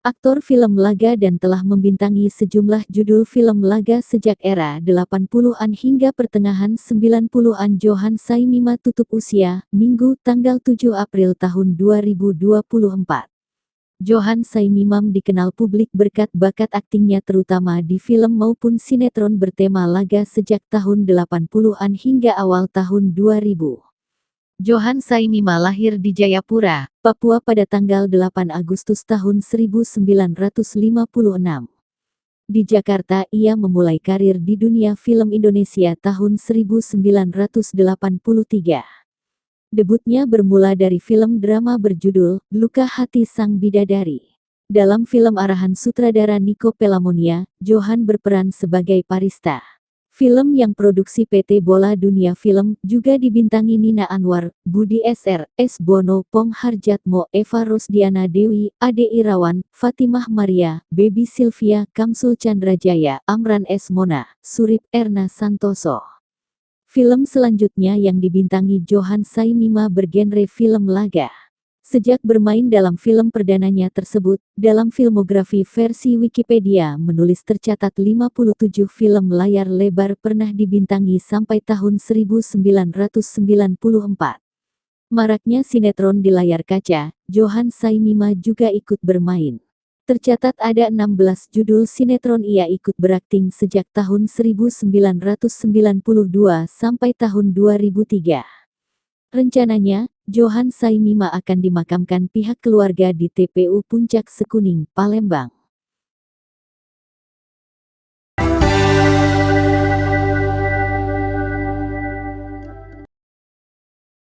Aktor film laga dan telah membintangi sejumlah judul film laga sejak era 80-an hingga pertengahan 90-an. Johan Saimima tutup usia, Minggu tanggal 7 April tahun 2024. Johan Saimimam dikenal publik berkat bakat aktingnya terutama di film maupun sinetron bertema laga sejak tahun 80-an hingga awal tahun 2000. Johan Saimima lahir di Jayapura, Papua pada tanggal 8 Agustus tahun 1956. Di Jakarta ia memulai karir di dunia film Indonesia tahun 1983. Debutnya bermula dari film drama berjudul Luka Hati Sang Bidadari. Dalam film arahan sutradara Niko Pelamonia, Johan berperan sebagai Parista. Film yang produksi PT Bola Dunia Film juga dibintangi Nina Anwar, Budi Sr. S. Bono, Pong Harjatmo, Eva Rosdiana Dewi, Ade Irawan, Fatimah Maria, Baby Sylvia, Kamsul Chandrajaya, Amran S. Mona, Surip Erna Santoso. Film selanjutnya yang dibintangi Johan Saimima bergenre film laga. Sejak bermain dalam film perdananya tersebut, dalam filmografi versi Wikipedia menulis tercatat 57 film layar lebar pernah dibintangi sampai tahun 1994. Maraknya sinetron di layar kaca, Johan Saimima juga ikut bermain. Tercatat ada 16 judul sinetron ia ikut berakting sejak tahun 1992 sampai tahun 2003. Rencananya, Johan Saimima akan dimakamkan pihak keluarga di TPU Puncak Sekuning, Palembang.